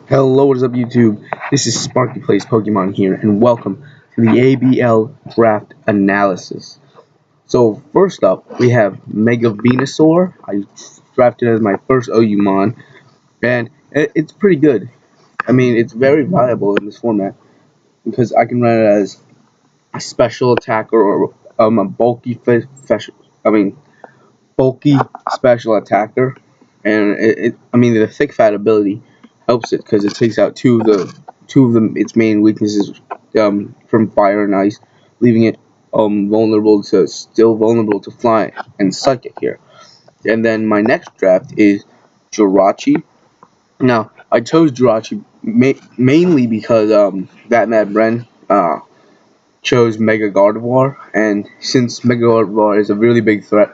Hello, what is up YouTube? This is Sparky Plays Pokemon here, and welcome to the ABL Draft Analysis. So first up, we have Mega Venusaur. I drafted as my first OU-mon, and it's pretty good. I mean, it's very viable in this format, because I can run it as a special attacker or a bulky special attacker, and the thick fat ability helps it because it takes out two of its main weaknesses from fire and ice, leaving it still vulnerable to fly and psychic here. And then my next draft is Jirachi. Now I chose Jirachi mainly because that Mad Bren chose Mega Gardevoir, and since Mega Gardevoir is a really big threat,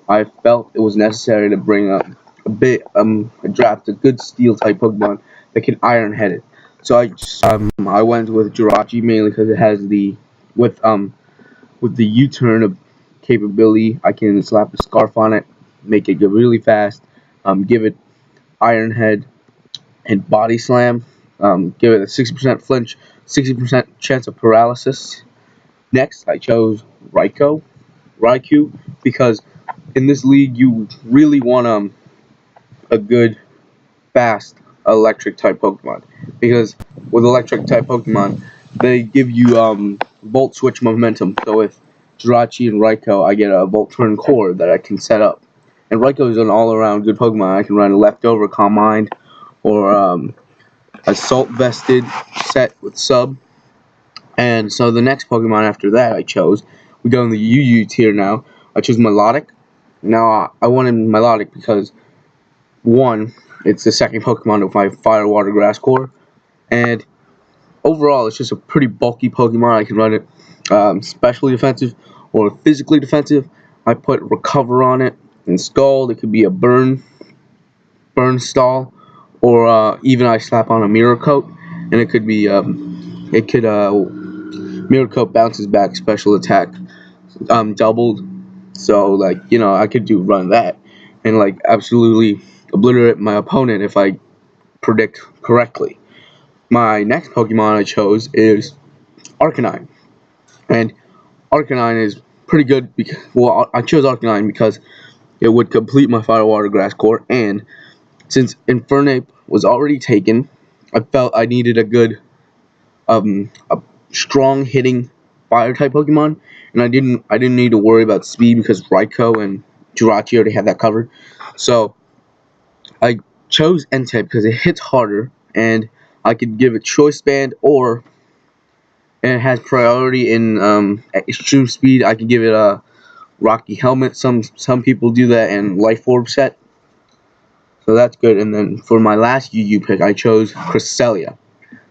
I felt it was necessary to bring up a draft a good steel type Pokemon that can Iron Head it. So I went with Jirachi mainly because it has with the U-turn capability. I can slap a scarf on it, make it go really fast, give it Iron Head and Body Slam, give it a 60% flinch, 60% chance of paralysis. Next, I chose Raikou, because in this league you really want a good, fast electric type Pokemon, because with electric type Pokemon they give you Volt Switch momentum. So with Jirachi and Raikou, I get a Volt Turn Core that I can set up, and Raikou is an all-around good Pokemon. I can run a Leftover, Calm Mind, or Assault Vested set with Sub. And so the next Pokemon after that we go in the UU tier now. I chose Melodic. Now I wanted Melodic because one, it's the second Pokemon of my Fire, Water, Grass core, and overall it's just a pretty bulky Pokemon. I can run it specially defensive or physically defensive. I put Recover on it and Scald. It could be a Burn Stall, or even I slap on a Mirror Coat, and it could be Mirror Coat bounces back special attack doubled. So I could run that and absolutely obliterate my opponent if I predict correctly. My next Pokemon I chose is Arcanine, and Arcanine is pretty good because, well, I chose Arcanine because it would complete my Fire, Water, Grass core, and since Infernape was already taken, I felt I needed a strong hitting fire type Pokemon, and I didn't need to worry about speed because Raikou and Jirachi already had that covered. So I chose Entei because it hits harder, and I could give it Choice Band, and it has priority in extreme speed. I could give it a Rocky Helmet. Some people do that, and Life Orb set. So that's good. And then for my last UU pick, I chose Cresselia.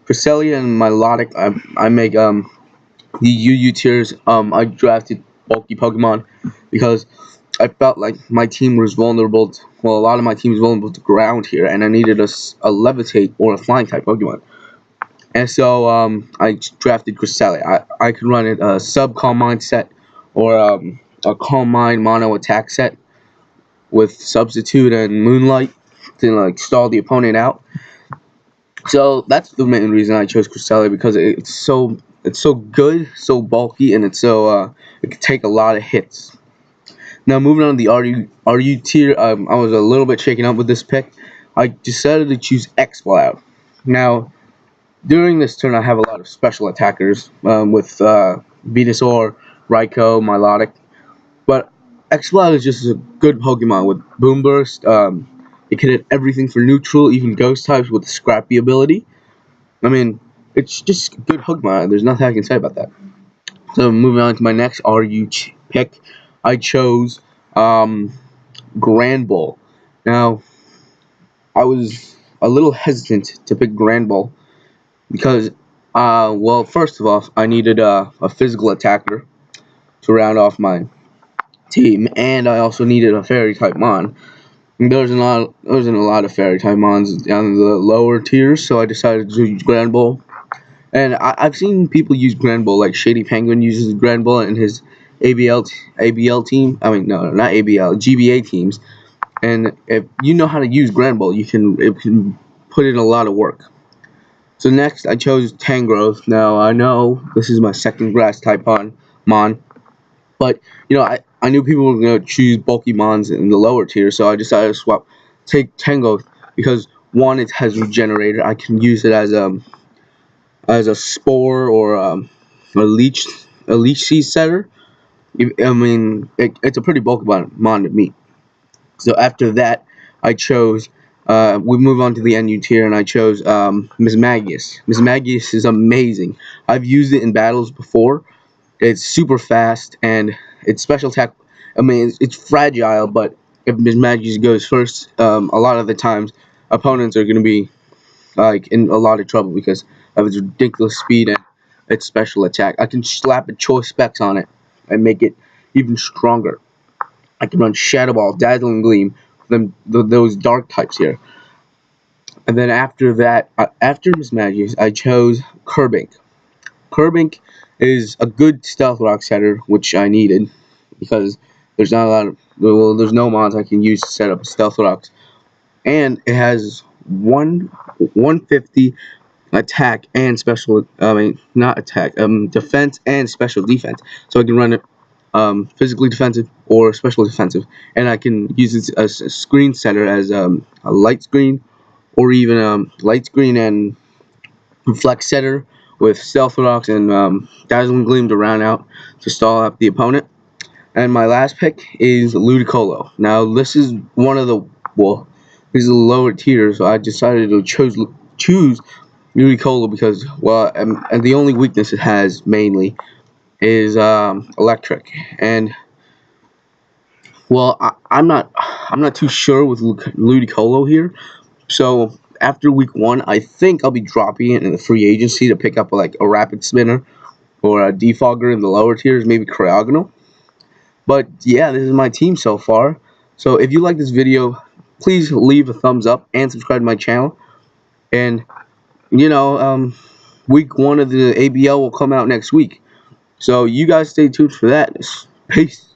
Cresselia and Milotic, I make the UU tiers. I drafted bulky Pokemon because I felt like my team was vulnerable. A lot of my team is vulnerable to ground here, and I needed a Levitate or a Flying type Pokemon. And so I drafted Cresselia. I could run it a Sub Calm Mind set, or a Calm Mind Mono Attack set with Substitute and Moonlight to stall the opponent out. So that's the main reason I chose Cresselia, because it's so good, so bulky, and it can take a lot of hits. Now moving on to the RU tier, I was a little bit shaken up with this pick. I decided to choose Exploud. Now during this turn I have a lot of special attackers with Venusaur, Raikou, Milotic, but Exploud is just a good Pokemon with Boom Burst. It can hit everything for neutral, even ghost types with Scrappy ability. I mean, it's just a good Pokemon. There's nothing I can say about that. So moving on to my next RU pick, I chose Granbull. Now, I was a little hesitant to pick Granbull because, well, first of all, I needed a physical attacker to round off my team, and I also needed a Fairy type Mon. There wasn't a lot of Fairy type Mons down in the lower tiers, so I decided to use Granbull. And I've seen people use Granbull, like Shady Penguin uses Granbull in his ABL team. I mean, no, not ABL, GBA teams. And if you know how to use Granbull, it can put in a lot of work. So next I chose Tangrowth. Now I know this is my second grass type on Mon, but I knew people were gonna choose bulky Mons in the lower tier, so I decided to take Tangrowth because one, it has regenerator. I can use it as a spore or a leech seed setter. I mean, it's a pretty bulky Mon to me. So after that, I chose. We move on to the NU tier, and I chose Miss Magius. Miss Magius is amazing. I've used it in battles before. It's super fast, and its special attack. I mean, it's fragile, but if Miss Magius goes first, a lot of the times opponents are going to be like in a lot of trouble because of its ridiculous speed and its special attack. I can slap a choice specs on it and make it even stronger. I can run Shadow Ball, Dazzling Gleam, those dark types here. And then after that, after Miss Magius, I chose Kerbink. Kerbink is a good Stealth Rock setter, which I needed because there's not a lot of there's no mods I can use to set up Stealth Rocks, and it has 150 attack and special. I mean, not attack, defense and special defense. So I can run it physically defensive or special defensive, and I can use it as a screen setter as a light screen or even light screen and flex setter with stealth rocks and dazzling gleam to round out to stall out the opponent. And my last pick is Ludicolo. Now this is one of the this is the lower tier, so I decided to choose Ludicolo because and the only weakness it has mainly is electric. And I'm not too sure with Ludicolo here. So after week 1, I think I'll be dropping it in the free agency to pick up like a rapid spinner or a defogger in the lower tiers, maybe Cryogonal. But yeah, this is my team so far. So if you like this video, please leave a thumbs up and subscribe to my channel. And week 1 of the ABL will come out next week. So you guys stay tuned for that. Peace.